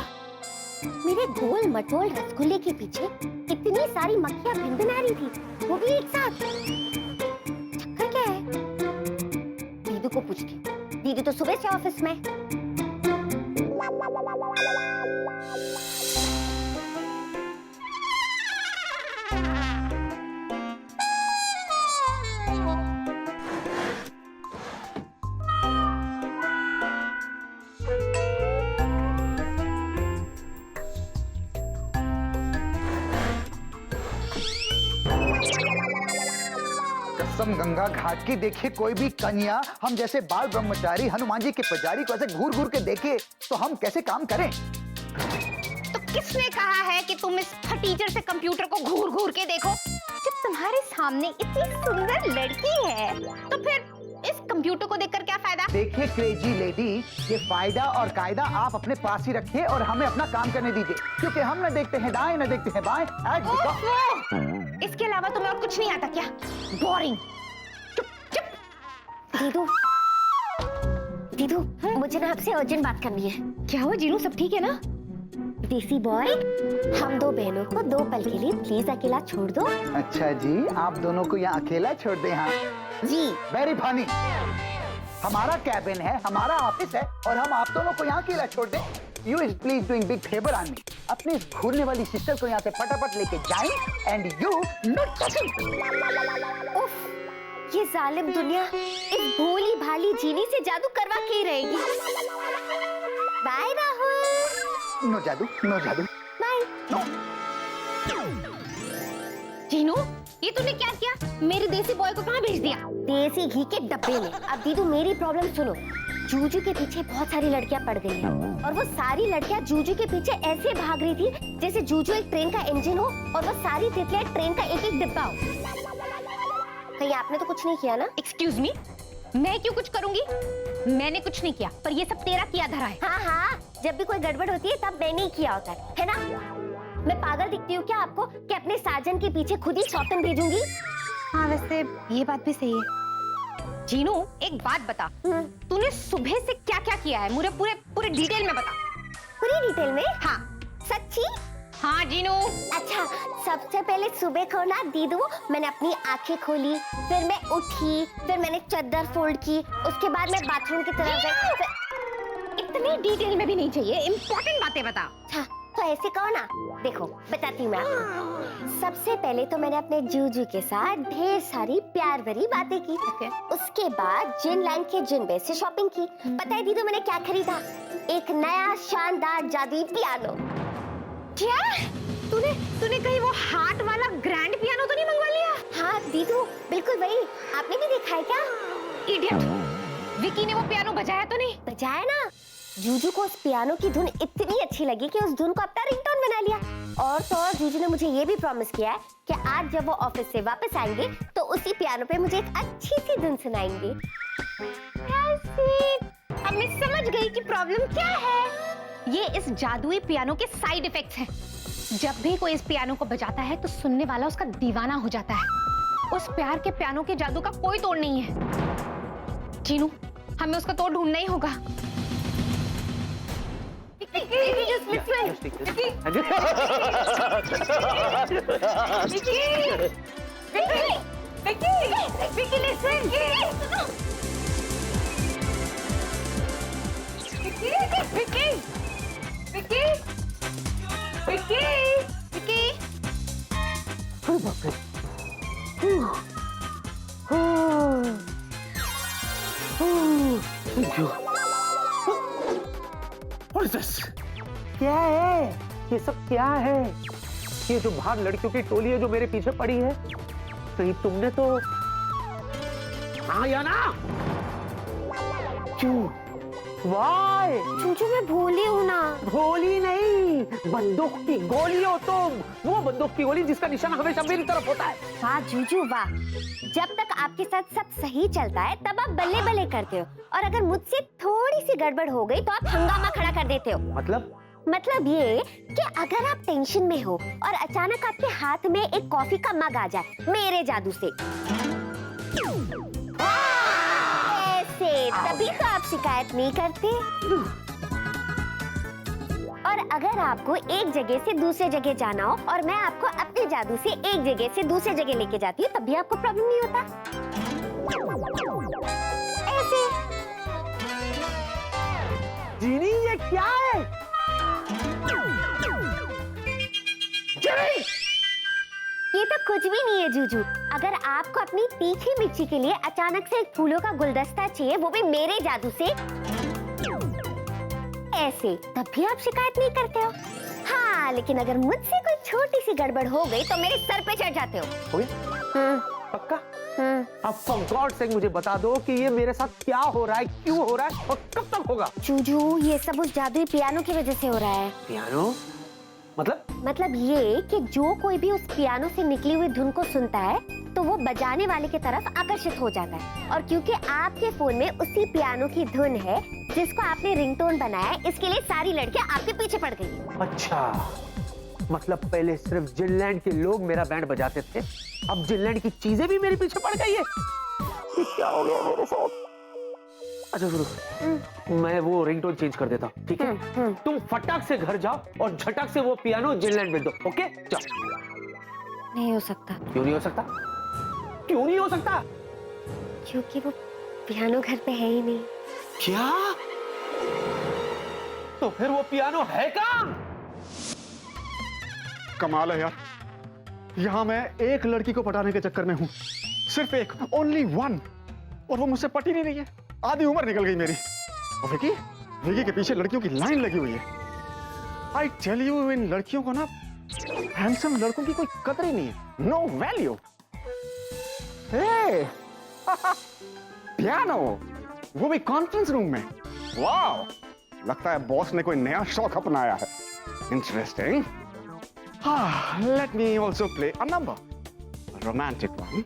मेरे गोल मटोल रसगुल्ले के पीछे इतनी सारी मक्खियां भिनभिना रही थी, वो भी एक साथ। चक्कर क्या है? दीदी को पूछती हूँ। दीदी तो सुबह से ऑफिस में। कसम गंगा घाट की, देखिए कोई भी कन्या हम जैसे बाल ब्रह्मचारी हनुमान जी के पुजारी को ऐसे घूर घूर के देखे तो हम कैसे काम करें? तो किसने कहा है कि तुम इस फटीचर से कंप्यूटर को घूर घूर के देखो? जब तुम्हारे सामने इतनी सुंदर लड़की है तो फिर इस कंप्यूटर को देखकर क्या फायदा? देखिए क्रेजी लेडी, ये फायदा और कायदा आप अपने पास ही रखिए और हमें अपना काम करने दीजिए, क्योंकि हम न देखते हैं दाएं न देखते हैं बाएं। इसके अलावा तुम्हें और कुछ नहीं आता क्या? बोरिंग। दीदू, दीदू, मुझे ना आपसे अर्जेंट बात करनी है। क्या हुआ जीनू, सब ठीक है ना? देसी बॉय, हम दो बहनों को 2 पल के लिए प्लीज अकेला छोड़ दो। अच्छा जी, आप दोनों को यहाँ अकेला छोड़ दे? हाँ जी। Very funny. हमारा कैबिन है, हमारा ऑफिस है और हम आप दोनों को यहाँ अकेला छोड़ दें? You is please doing big favour on me. अपनी इस घूरने वाली सिस्टर को यहाँ से फटाफट लेके जाएं एंड यू नॉट टचिंग। उफ, ये जालिम दुनिया इस भोली भाली जीनी से जादू करवा के ही रहेगी। बाय राहुल। नो जादू, नो जादू। बाय। नो। जीनू, ये तूने क्या किया? मेरे देसी बॉय को कहाँ भेज दिया? देसी घी के डब्बे में। अब दीदू मेरी प्रॉब्लम सुनो। जूजू के पीछे बहुत सारी लड़कियां पड़ गई हैं और वो सारी लड़कियां जूजू के पीछे ऐसे भाग रही थी जैसे जूजू एक ट्रेन का इंजन हो और वो सारी तितलियां ट्रेन का एक एक डिब्बा हो। कहीं आपने तो कुछ नहीं किया ना? एक्सक्यूज मी, मैं क्यों कुछ करूंगी? मैंने कुछ नहीं किया, पर ये सब तेरा किया धरा है। हाँ हाँ, जब भी कोई गड़बड़ होती है तब मैंने ही किया होता है ना? मैं पागल दिखती हूँ क्या आपको कि अपने साजन के पीछे खुद ही सौतन भेजूंगी? हाँ वैसे ये बात भी सही है। जीनू, एक बात बता, तूने सुबह से क्या क्या किया है? मुझे पूरे डिटेल में बता। पूरी डिटेल में? हाँ। सच्ची? हाँ जीनू। अच्छा, सबसे पहले सुबह को ना दीदू मैंने अपनी आंखें खोली, फिर मैं उठी, फिर मैंने चादर फोल्ड की, उसके बाद मैं बाथरूम की तरफ गई। इतनी डिटेल में भी नहीं चाहिए, इम्पोर्टेंट बातें बता। अच्छा, तो ऐसे कहो ना। देखो बताती हूँ मैं आपको। सबसे पहले तो मैंने अपने जूजू के साथ ढेर सारी प्यार भरी बातें की। उसके बाद जिन लाइन के जिन से शॉपिंग की। पता है दीदू मैंने क्या खरीदा? एक नया शानदार जादुई पियानो। क्या? तूने कहीं वो हार्ट वाला ग्रैंड पियानो तो नहीं मंगवा लिया? हाँ दीदू, बिल्कुल वही। आपने भी देखा है क्या? इडियट, विकी ने वो पियानो बजाया तो नहीं? बजाया ना। जूजू को उस पियानो की धुन इतनी अच्छी लगी कि उस धुन को अपना रिंगटोन बना लिया। और तो और जूजू ने मुझे ये भी प्रॉमिस किया है कि आज जब वो ऑफिस से वापस आएंगे तो उसी पियानो पे मुझे एक अच्छी सी धुन सुनाएंगे। अब मैं समझ गई कि प्रॉब्लम क्या है। ये इस जादुई पियानो के साइड इफेक्ट्स हैं। जब भी कोई इस पियानो को बजाता है तो सुनने वाला उसका दीवाना हो जाता है। उस प्यार के पियानो के जादू का कोई तोड़ नहीं है। जीनू, हमें उसका तोड़ ढूंढना ही होगा। What is this? क्या है ये सब? क्या है ये जो बाहर लड़कियों की टोली है जो मेरे पीछे पड़ी है? कहीं तुमने तो हाँ या ना? क्यों? वाई? जूजू मैं भूली हूँ ना। गोली नहीं, बंदूक की गोली हो तुम। वो बंदूक की गोली जिसका निशाना हमेशा मेरी तरफ होता है। वाह जूजू वाह, जब तक आपके साथ सब सही चलता है तब आप बल्ले बल्ले करते हो, और अगर मुझसे थोड़ी सी गड़बड़ हो गई तो आप हंगामा खड़ा कर देते हो। मतलब ये कि अगर आप टेंशन में हो और अचानक आपके हाथ में एक कॉफी का मग आ जाए मेरे जादू से, ऐसे, तभी तो आप शिकायत नहीं करते। और अगर आपको एक जगह से दूसरे जगह जाना हो और मैं आपको अपने जादू से एक जगह से दूसरे जगह लेके जाती हूँ, तब भी आपको प्रॉब्लम नहीं होता। ऐसे। जीनी ये क्या है? ये तो कुछ भी नहीं है जूजू। अगर आपको अपनी तीखी मिर्ची के लिए अचानक से एक फूलों का गुलदस्ता चाहिए, वो भी मेरे जादू से, ऐसे, तब भी आप शिकायत नहीं करते हो। हाँ, लेकिन अगर मुझसे कोई छोटी सी गड़बड़ हो गई तो मेरे सर पे चढ़ जाते हो। पक्का? अब फॉर गॉड सेक मुझे बता दो कि ये मेरे साथ क्या हो रहा है, क्यों हो रहा है और कब तक होगा। जूजू, ये सब उस जादुई पियानो की वजह से हो रहा है। पियानो मतलब ये कि जो कोई भी उस पियानो से निकली हुई धुन को सुनता है तो वो बजाने वाले की तरफ आकर्षित हो जाता है, और क्योंकि आपके फोन में उसी पियानो की धुन है जिसको आपने रिंगटोन बनाया है, इसके लिए सारी लड़कियां आपके पीछे पड़ गई। अच्छा, मतलब पहले सिर्फ जिनलैंड के लोग मेरा बैंड बजाते थे, अब जिनलैंड की चीजें भी मेरे पीछे पड़ गई है। ये क्या हो गया मेरे साथ? अच्छा सुनो, मैं वो रिंगटोन चेंज कर देता हूँ, ठीक है? तुम फटाक से घर जाओ और झटक से वो पियानो जिनलैंड भेज दो, ओके? जाओ। नहीं हो सकता। क्यों नहीं हो सकता? क्यों नहीं हो सकता? क्योंकि वो पियानो घर पे है ही नहीं। क्या? तो फिर वो पियानो है कहाँ? कमाल है यार, यहाँ मैं एक लड़की को पटाने के चक्कर में हूँ, सिर्फ एक, ओनली वन, और वो मुझसे पटी नहीं रही है। आधी उम्र निकल गई मेरी। और विकी के पीछे लड़कियों की लाइन लगी हुई है। आई टेल यू, इन लड़कियों को ना, हैंडसम लड़कों की कोई कदर ही नहीं है, नो वैल्यू। हे, पियानो, वो भी कॉन्फ्रेंस रूम में। वाह, लगता है बॉस ने कोई नया शौक अपनाया है। Interesting. Let me also play a number, a romantic one.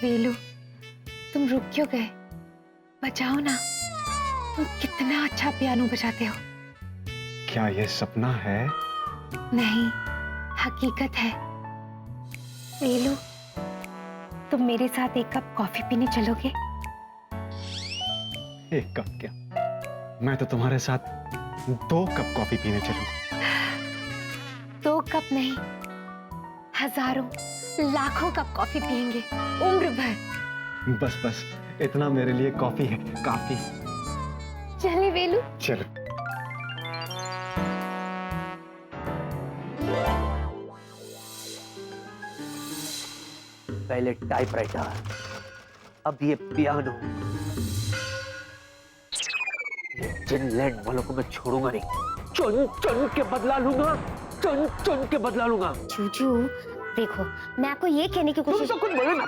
वेलू, तुम रुक क्यों गए? बजाओ ना, तुम कितना अच्छा पियानो बजाते हो। क्या ये सपना है? नहीं, हकीकत है। वेलू, तुम मेरे साथ एक कप कॉफी पीने चलोगे? एक कप क्या, मैं तो तुम्हारे साथ 2 कप कॉफी पीने चलूंगा। 2 कप नहीं, हजारों लाखों कप कॉफी पियेंगे उम्र भर। बस इतना मेरे लिए कॉफी है काफी। चले वेलू। चलो। पहले टाइपराइटर, अब ये पियानो। जिनलैंड वालों को मैं छोड़ूंगा नहीं, चुन के बदला लूंगा, चुन के बदला लूंगा। जूजू, देखो, मैं आपको ये कहने की तुम कोशिश। तो कुछ बोलो ना।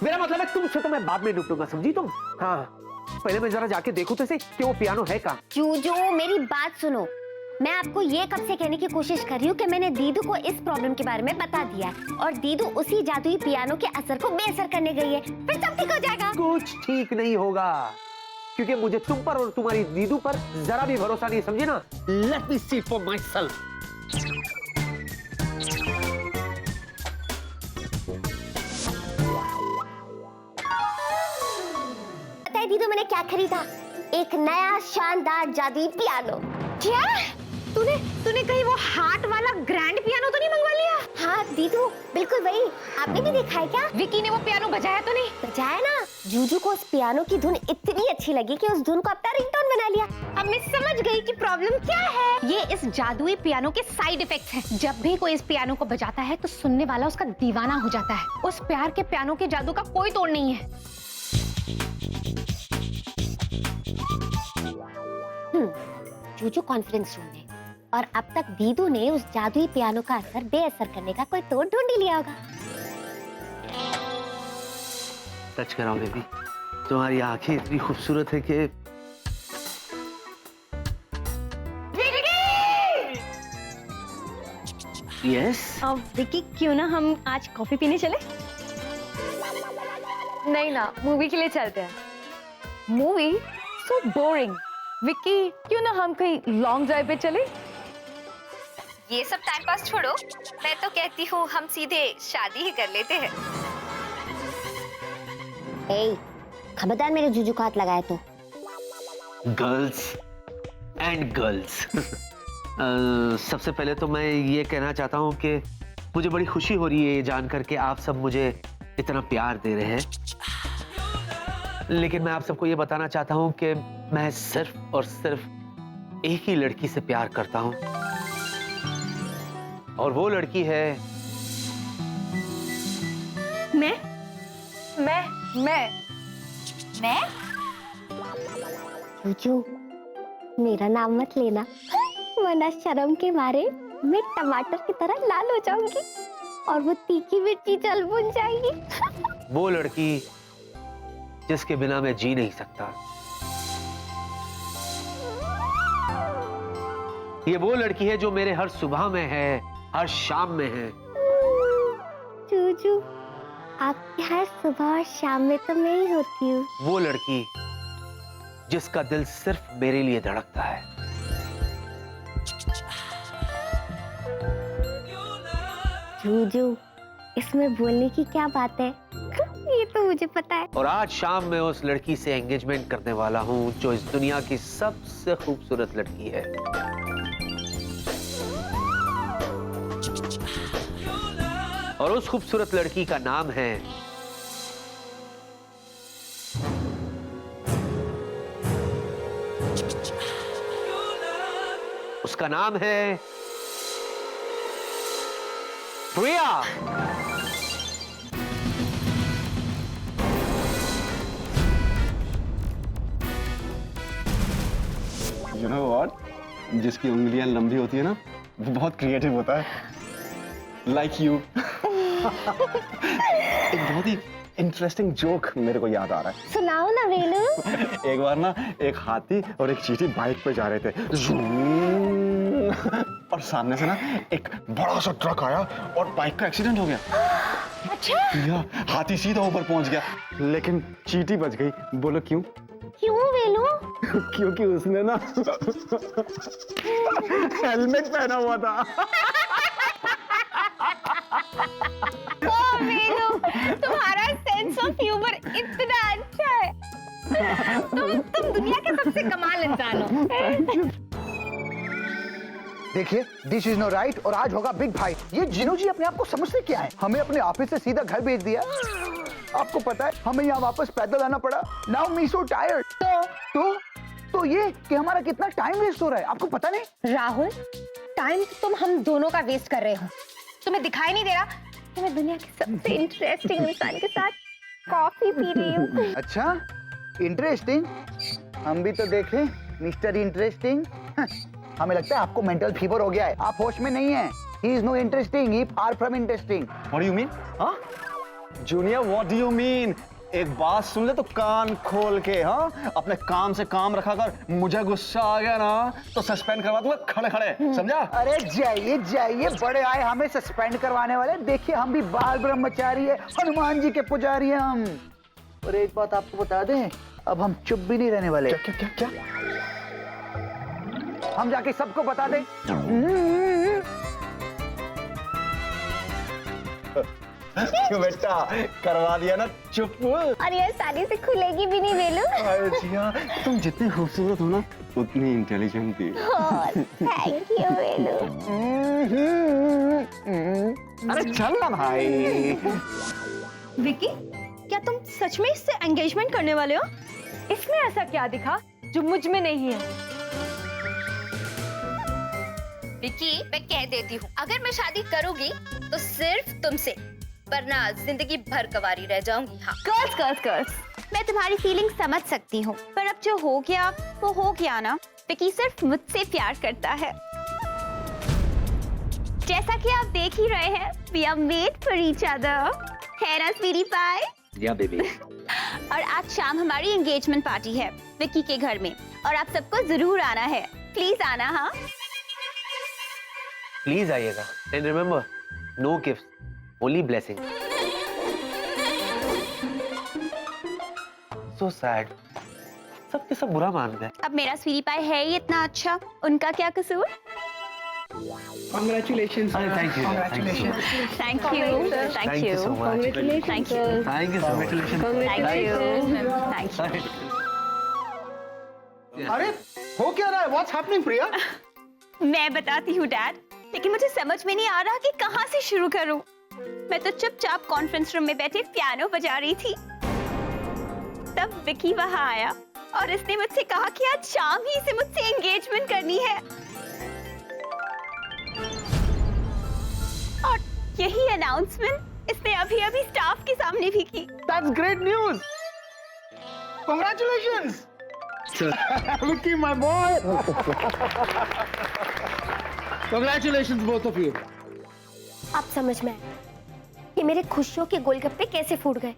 मेरा मतलब है तुमसे तो मैं बाद में निपटूंगा, समझी तुम? हाँ, पहले मैं जरा जाके देखूं तो सही कि वो पियानो है कहाँ। जूजू, मेरी बात सुनो। मैं आपको ये कब से कहने की कोशिश कर रही हूँ कि मैंने दीदू को इस प्रॉब्लम के बारे में बता दिया है, और दीदू उसी जादुई पियानो के असर को बेअसर करने गई है। फिर सब ठीक हो जाएगा। कुछ ठीक नहीं होगा, क्योंकि मुझे तुम पर और तुम्हारी दीदू पर जरा भी भरोसा नहीं, समझे ना? Let me see for myself. पता है दीदू, मैंने क्या खरीदा? एक नया शानदार जादुई पियानो। क्या? तूने कहीं वो हार्ट वाला ग्रैंड पियानो तो नहीं मंगवा लिया? हाँ दीदू, बिल्कुल वही। आपने भी देखा है क्या? विकी ने वो पियानो बजाया तो नहीं? बजाया ना। जूजू को उस पियानो की धुन इतनी अच्छी लगी कि उस धुन को अपना रिंगटोन बना लिया। अब मैं समझ गई कि प्रॉब्लम क्या है। ये इस जादुई पियानो के साइड इफेक्ट्स हैं। जब भी कोई इस पियानो को बजाता है तो सुनने वाला उसका दीवाना हो जाता है। उस प्यार के पियानो के जादू का कोई तोड़ नहीं है। जूजू कॉन्फ्रेंस रूम में, और अब तक दीदू ने उस जादुई पियानो का असर बेअसर करने का कोई तोड़ ढूंढ ही लिया होगा। टच कराओ बेबी, तुम्हारी आंखें इतनी खूबसूरत है कि यस। विकी, क्यों ना हम आज कॉफी पीने चले? नहीं ना, मूवी के लिए चलते हैं। मूवी? So boring. विकी, क्यों ना हम कहीं लॉन्ग ड्राइव पे चले? ये सब टाइम पास छोड़ो, मैं तो कहती हूँ हम सीधे शादी ही कर लेते हैं। ए, खबरदार मेरे जूजू को हाथ लगाए तो। गर्ल्स एंड गर्ल्स, सबसे पहले तो मैं ये कहना चाहता हूँ कि मुझे बड़ी खुशी हो रही है ये जानकर के आप सब मुझे इतना प्यार दे रहे हैं, लेकिन मैं आप सबको ये बताना चाहता हूँ कि मैं सिर्फ और सिर्फ एक ही लड़की से प्यार करता हूँ, और वो लड़की है मैं? जूजू, मेरा नाम मत लेना, वरना शर्म के मारे मैं टमाटर की तरह लाल हो जाऊंगी और वो तीखी मिर्ची जल भुन जाएगी। वो लड़की जिसके बिना मैं जी नहीं सकता, ये वो लड़की है जो मेरे हर सुबह में है, हर शाम में है। चूचू, आपकी हर सुबह और शाम में तो मैं ही होती हूँ। वो लड़की जिसका दिल सिर्फ मेरे लिए धड़कता है। जूजू, इसमें बोलने की क्या बात है? ये तो मुझे पता है। और आज शाम मैं उस लड़की से एंगेजमेंट करने वाला हूँ जो इस दुनिया की सबसे खूबसूरत लड़की है। और उस खूबसूरत लड़की का नाम है उसका नाम है प्रिया। You know what? जिसकी उंगलियां लंबी होती है ना, वो बहुत क्रिएटिव होता है। Like you. एक बहुत ही इंटरेस्टिंग जोक मेरे को याद आ रहा है। सुनाओ ना वेलू। एक बार ना एक हाथी और एक चींटी बाइक पे जा रहे थे और सामने से ना एक बड़ा सा ट्रक आया और बाइक का एक्सीडेंट हो गया। अच्छा? हाथी सीधा ऊपर पहुंच गया, लेकिन चींटी बच गई। बोलो क्यों? क्यों वेलू? क्योंकि उसने ना हेलमेट पहना हुआ था। वेलू, तुम्हारा सेंस ऑफ ह्यूमर इतना अच्छा है। तुम दुनिया के सबसे कमाल इंसान हो। देखिए, दिस इज नो राइट और आज होगा बिग फाइट। ये जिनू जी अपने आप को समझते क्या है? हमें अपने ऑफिस से सीधा घर भेज दिया। आपको पता है हमें यहाँ वापस पैदल आना पड़ा। Now me so tired. तो ये कि हमारा कितना टाइम वेस्ट हो रहा है, आपको पता नहीं? राहुल, टाइम तुम हम दोनों का वेस्ट कर रहे हो। तुम्हें दिखाई नहीं दे रहा कि मैं दुनिया के सबसे इंटरेस्टिंग इंसान के साथ कॉफी पी रही हूँ। अच्छा, इंटरेस्टिंग। हम भी तो देखें मिस्टर इंटरेस्टिंग। हमें लगता है आपको मेंटल फीवर हो गया है, आप होश में नहीं हैं। He is no interesting, he far from interesting. What do you mean? हाँ? Junior, what do you mean? एक बात सुन ले तो कान खोल के। हाँ, अपने काम से काम रखा कर। मुझे गुस्सा आ गया ना तो सस्पेंड करवा दूंगा खड़े खड़े, समझा? अरे जाइए जाइए, बड़े आए हमें सस्पेंड करवाने वाले। देखिए हम भी बाल ब्रह्मचारी है, हनुमान जी के पुजारी हैं हम। और एक बात आपको बता दें, अब हम चुप भी नहीं रहने वाले। क्या क्या क्या? हम जाके सबको बता दें। क्यों बेटा, करवा दिया ना चुप। और ये साड़ी से खुलेगी भी नहीं वेलू। अरे जिया, तुम जितनी खूबसूरत हो ना उतनी इंटेलिजेंट थी। थैंक यू वेलू। अरे चल ना भाई। विकी, क्या तुम सच में इससे एंगेजमेंट करने वाले हो? इसमें ऐसा क्या दिखा जो मुझ में नहीं है? विकी, मैं कह देती हूँ, अगर मैं शादी करूंगी तो सिर्फ तुमसे, वरना जिंदगी भर कवारी रह जाऊंगी। हाँ। गर्ल्स गर्ल्स गर्ल्स, मैं तुम्हारी फीलिंग समझ सकती हूँ, पर अब जो हो गया वो हो गया ना। विकी सिर्फ मुझसे प्यार करता है। जैसा कि आप देख ही रहे हैं, we are made for each other, है ना स्वीटी पाई? या बेबी। और आज शाम हमारी एंगेजमेंट पार्टी है विकी के घर में, और आप सबको जरूर आना है। प्लीज आना। हाँ, प्लीज आइएगा। And remember, no gift, only blessing. So sad, सबके सब बुरा मान गए। अब मेरा स्वीटी पाई है ही इतना अच्छा, उनका क्या कसूर? Congratulations. अरे thank you, thank you, thank you so much, thank you, thank you so much, thank you. अरे हो क्या रहा है? What's happening, प्रिया? मैं बताती हूँ डैड, लेकिन मुझे समझ में नहीं आ रहा कि कहाँ से शुरू करूँ। मैं तो चुपचाप कॉन्फ्रेंस रूम में बैठे पियानो बजा रही थी, तब विकी वहाँ आया और इसने मुझसे कहा कि आज शाम ही से मुझसे एंगेजमेंट करनी है। और यही अनाउंसमेंट इसने अभी अभी स्टाफ के सामने भी की। That's great news. Congratulations. Vicky, my boy. Congratulations, both of you. अब समझ में आया कि मेरे खुशियों के गोलगप्पे कैसे फूट गए।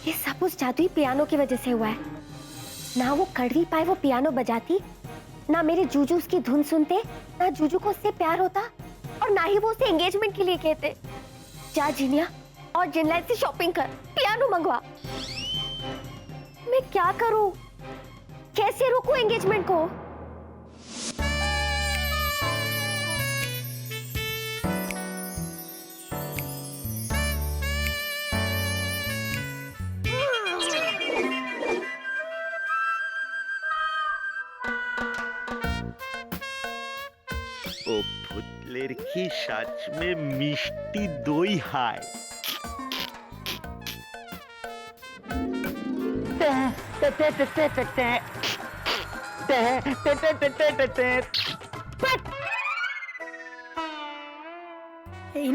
ये सब उस जादुई पियानो की वजह से हुआ है। ना वो कड़वी पाए वो पियानो बजाती, ना मेरे जूजू उसकी धुन सुनते, ना जूजू को उससे प्यार होता, और ना ही वो उसे एंगेजमेंट के लिए कहते। जा जीनिया और जिनलाइट से शॉपिंग कर, पियानो मंगवा। मैं क्या करूं? कैसे रोकूं एंगेजमेंट को? ও ভূতলের কি সচ में মিষ্টি দই হয়।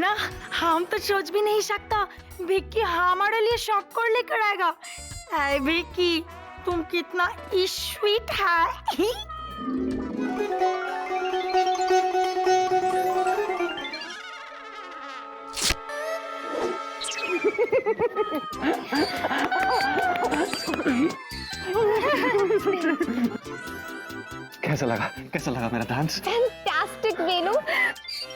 ना हम तो सोच भी नहीं सकता विक्की हमारे लिए शॉपकोर लेकर आएगा। अरे विक्की तुम कितना स्वीट है। कैसा लगा मेरा डांस? फैंटास्टिक वेलू,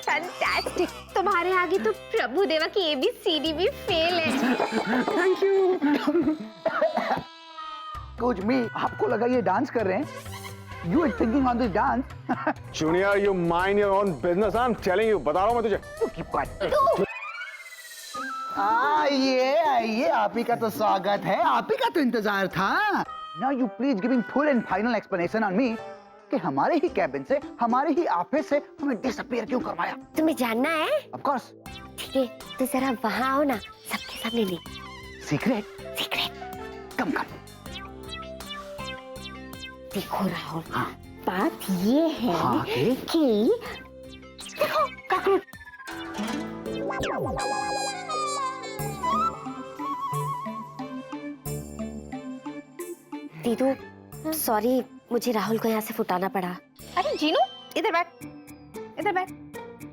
फैंटास्टिक। तुम्हारे आगे तो प्रभु देवा की ABCD भी फेल है। Thank you. Coach me, आपको लगा ये डांस कर रहे हैं? You were thinking on this dance. Junior, you mind your own business. I'm telling you, बता रहा हूँ मैं तुझे। आइए, आप ही का तो स्वागत है, आप ही का तो इंतजार था। Now you please giving full and final explanation on me कि हमारे ही कैबिन से, हमारे ही ऑफिस से हमें डिसअपीयर क्यों करवाया? तुम्हें जानना है? Of course. ठीक है, तो जरा वहाँ आओ ना, सबके सामने ले। Secret. कम। देखो राहुल, बात ये है कि देखो कॉकरोच। दीदू, सॉरी, मुझे राहुल को यहाँ से फुटाना पड़ा। अरे जीनू, इधर बैठ।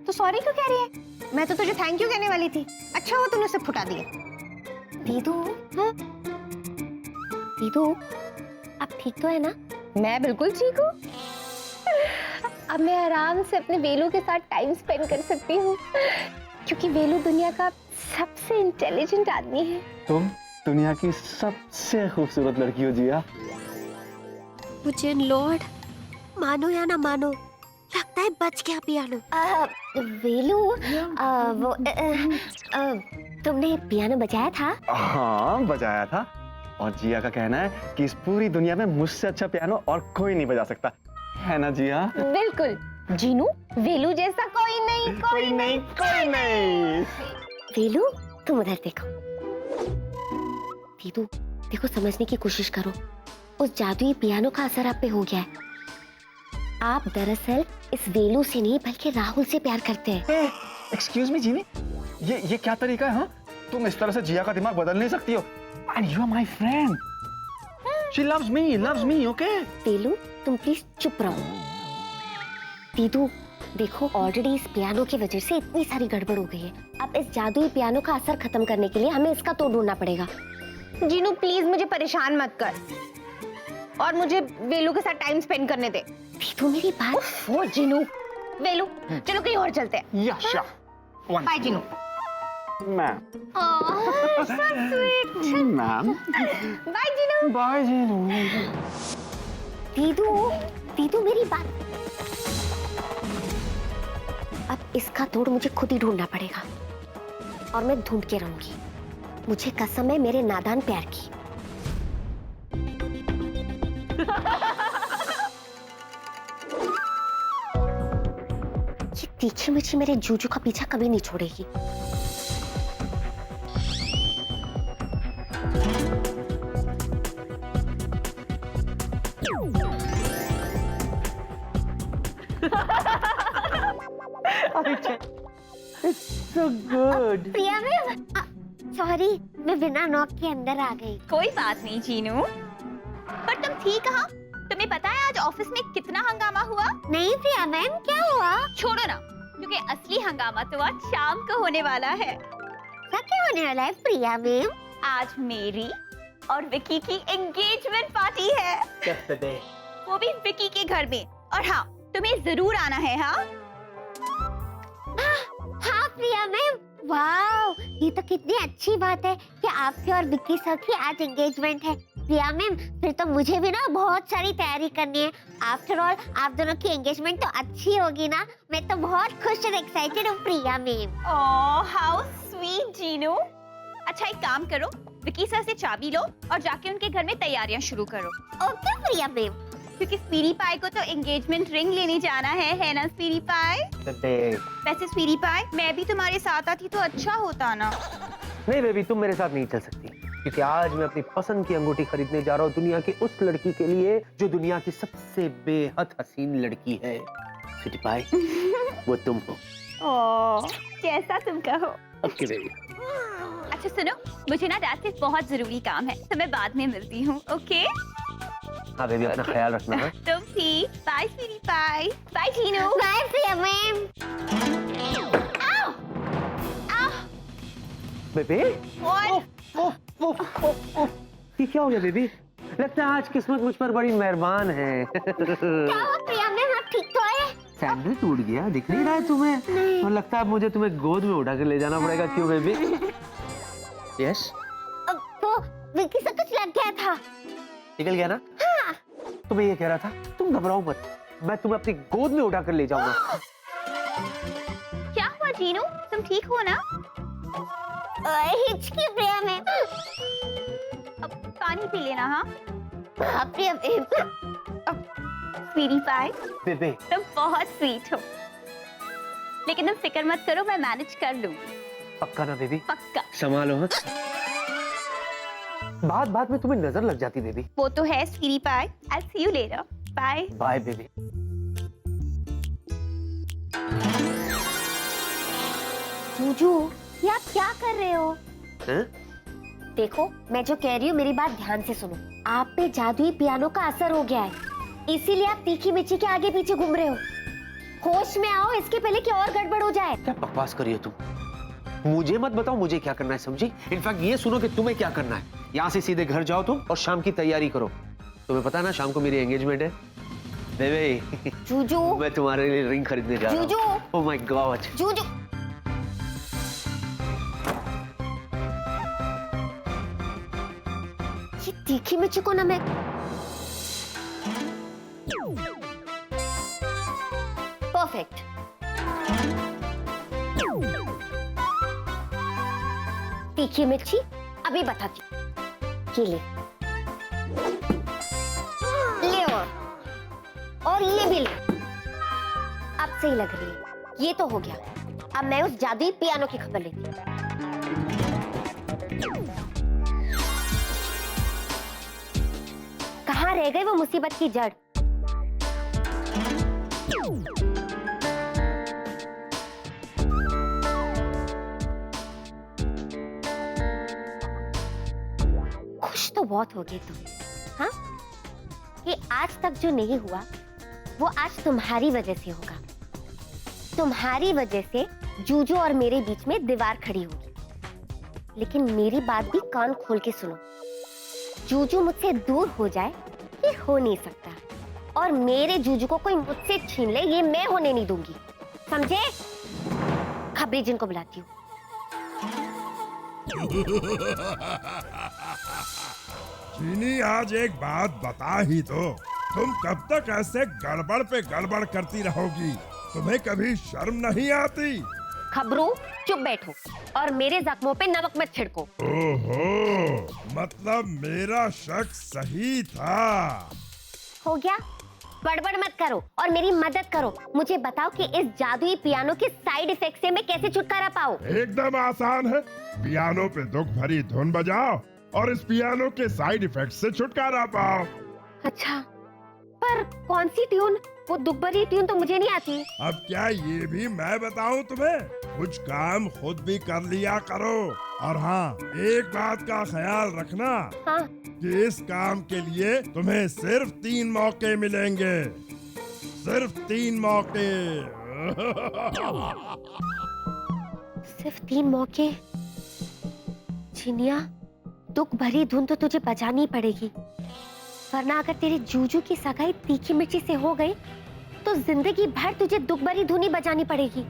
तू सॉरी क्यों कह रही है? मैं तो तुझे थैंक यू कहने वाली थी। अच्छा हुआ तूने उसे फुटा दिया। दीदू, आप ठीक तो है ना? मैं बिल्कुल ठीक हूँ। अब मैं आराम से अपने वेलू के साथ टाइम स्पेंड कर सकती हूँ, क्योंकि वेलू दुनिया का सबसे इंटेलिजेंट आदमी है। तुम दुनिया की सबसे खूबसूरत लड़की हो जिया। मुझे लॉर्ड, मानो या ना मानो, लगता है बच गया पियानो। वेलू, तुमने पियानो बजाया था? हाँ, बजाया था। और जिया का कहना है कि इस पूरी दुनिया में मुझसे अच्छा पियानो और कोई नहीं बजा सकता, है ना जिया? बिल्कुल जीनू, वेलू जैसा कोई नहीं। वेलू, तुम उधर देखो। दीदू, देखो, समझने की कोशिश करो। उस जादुई पियानो का असर आप पे हो गया है। आप दरअसल इस वेलू से नहीं बल्कि राहुल से प्यार करते हैं। एक्सक्यूज मी जीनी, ये क्या तरीका है? हाँ, तुम इस तरह से जिया का दिमाग बदल नहीं सकती हो। And you are my friend. She loves me, okay? वेलू, तुम प्लीज चुप रहो। दीदू, देखो, ऑलरेडी इस पियानो की वजह से इतनी सारी गड़बड़ हो गई है। अब इस जादुई पियानो का असर खत्म करने के लिए हमें इसका तोड़ ढूंढना पड़ेगा। जीनू प्लीज मुझे परेशान मत कर, और मुझे वेलू के साथ टाइम स्पेंड करने दे। दीदू, मेरी बात। वो जीनू, वेलू, चलो कहीं और चलते हैं। Yeah, sure. Bye Jeenu. Ma'am. so sweet. Ma'am. Bye Jeenu. Bye Jeenu. दीदू, मेरी बात। अब इसका तोड़ मुझे खुद ही ढूंढना पड़ेगा, और मैं ढूंढ के रहूंगी। मुझे कसम है मेरे नादान प्यार की। ये तीखी मिर्ची मेरे जूजू का पीछा कभी नहीं छोड़ेगी। So good. प्रिया मैम, सॉरी, मैं बिना नॉक के अंदर आ गई। कोई बात नहीं जीनू, पर तुम थी कहाँ? तुम्हें पता है आज ऑफिस में कितना हंगामा हुआ? नहीं प्रिया मैम, क्या हुआ? छोड़ो ना, क्योंकि असली हंगामा तो आज शाम को होने वाला है। क्या क्या होने वाला है प्रिया मैम? आज मेरी और विकी की एंगेजमेंट पार्टी है, वो भी विकी के घर में। और हाँ, तुम्हें जरूर आना है। हाँ हाँ प्रिया मैम, वाओ, ये तो कितनी अच्छी बात है कि आपके और विक्की सर की आज एंगेजमेंट है। प्रिया मैम, फिर तो मुझे भी ना बहुत सारी तैयारी करनी है। आफ्टर ऑल आप दोनों की एंगेजमेंट तो अच्छी होगी ना। मैं तो बहुत खुश और एक्साइटेड हूँ Priya ma'am. Oh how sweet Jeenu. अच्छा एक काम करो, विकी सर से चाबी लो और जाके उनके घर में तैयारियां शुरू करो। ओके प्रिया मैम। क्योंकि स्वीटी पाई को तो एंगेजमेंट रिंग लेने जाना है ना स्वीटी पाई? वैसे स्वीटी पाई, मैं भी तुम्हारे साथ आती तो अच्छा होता ना। नहीं बेबी, तुम मेरे साथ नहीं चल सकती, क्योंकि आज मैं अपनी पसंद की अंगूठी खरीदने जा रहा हूँ दुनिया की उस लड़की के लिए जो दुनिया की सबसे बेहद हसीन लड़की है। स्वीटी पाई, वो तुम हो। ओह, जैसा तुम कहो। Okay baby. अच्छा सुनो, मुझे ना डैड से बहुत जरूरी काम है, तो मैं बाद में मिलती हूँ। ओके? हाँ बेबी, अपना ख्याल रखना है। तुम भी। बाय स्वीटी पाई। बाय जीनू। बाय प्रिया मैम। आओ, आओ। बेबी, और ये क्या हो गया बेबी? लगता है आज किस्मत मुझ पर बड़ी मेहरबान है। क्या हुआ प्रिया मैम, आप ठीक तो है? सैंडल टूट गया, दिख नहीं रहा है तुम्हें? और लगता है अब मुझे तुम्हें गोद में उठा कर ले जाना पड़ेगा। क्यों बेबी? यस, वो विक्की से कुछ लग गया था। निकल गया ना? हाँ। तो मैं ये कह रहा था, तुम घबराओ मत, मैं तुम्हें अपनी गोद में उठा कर ले जाऊंगा। क्या हुआ जीनू, तुम ठीक हो ना? हिचकी प्रिया मैम। अब पानी पी लेना। हाँ प्रिया मैम। स्वीटी पाई, बेबी, तुम बहुत स्वीट हो, लेकिन तुम फिक्र मत करो, मैं मैनेज कर लूंगी। पक्का ना बेबी? पक्का। संभालो। हाँ, बात बात में तुम्हें नजर लग जाती बेबी। वो तो है sweetie pie. I'll see you later. Bye. Bye baby. जूजू, ये आप क्या कर रहे हो? हैं? देखो, मैं जो कह रही हूँ मेरी बात ध्यान से सुनो। आप पे जादुई पियानो का असर हो गया है, इसीलिए आप तीखी मिर्ची के आगे पीछे घूम रहे हो। होश में आओ, इसके पहले कि और गड़बड़ हो जाए। क्या बकवास कर रही हो तुम? मुझे मत बताओ मुझे क्या करना है, समझी? इनफैक्ट ये सुनो कि तुम्हें क्या करना है। यहाँ से सीधे घर जाओ तुम और शाम की तैयारी करो। तुम्हें पता है ना शाम को मेरी एंगेजमेंट है। बेबी, जूजू, मैं तुम्हारे लिए रिंग खरीदने जा रहा हूँ। Juju, oh my God. Juju. ये तीखी मिर्ची को ना मैं परफेक्ट। तीखी मिर्ची अभी बताती हूँ। ये ले, ले और ये भी ले। अब सही लग रही है। ये तो हो गया। अब मैं उस जादुई पियानो की खबर लेती हूँ। कहाँ रह गई वो मुसीबत की जड़? खुश तो बहुत हो गई तुम, हाँ? कि आज तक जो नहीं हुआ वो आज तुम्हारी वजह से होगा। तुम्हारी वजह से जूजू और मेरे बीच में दीवार खड़ी होगी। लेकिन मेरी बात भी कान खोल के सुनो। जूजू मुझसे दूर हो जाए ये हो नहीं सकता, और मेरे जूजू को कोई मुझसे छीन ले ये मैं होने नहीं दूंगी, समझे? खबरी जिनको बुलाती हूँ। चीनी, आज एक बात बता ही दो, तुम कब तक ऐसे गड़बड़ पे गड़बड़ करती रहोगी? तुम्हें कभी शर्म नहीं आती? खबरू, चुप बैठो और मेरे जख्मों पे नमक मत छिड़को। ओहो, मतलब मेरा शक सही था। हो गया? बड़बड़ मत करो और मेरी मदद करो। मुझे बताओ कि इस जादुई पियानो के साइड इफेक्ट से मैं कैसे छुटकारा पाऊं? एकदम आसान है। पियानो पे दुख भरी धुन बजाओ और इस पियानो के साइड इफेक्ट से छुटकारा पाओ। अच्छा, पर कौन सी ट्यून? वो दुब्बरी ट्यून तो मुझे नहीं आती। अब क्या ये भी मैं बताऊं तुम्हें? कुछ काम खुद भी कर लिया करो। और हाँ, एक बात का ख्याल रखना, हाँ, कि इस काम के लिए तुम्हें सिर्फ 3 मौके मिलेंगे, सिर्फ 3 मौके। सिर्फ 3 मौके। चिनिया, दुख भरी धुन तो तुझे बजानी पड़ेगी, वरना अगर तेरे जूजू की सगाई तीखी मिर्ची से हो गई तो जिंदगी भर तुझे दुख भरी धुन ही बजानी पड़ेगी।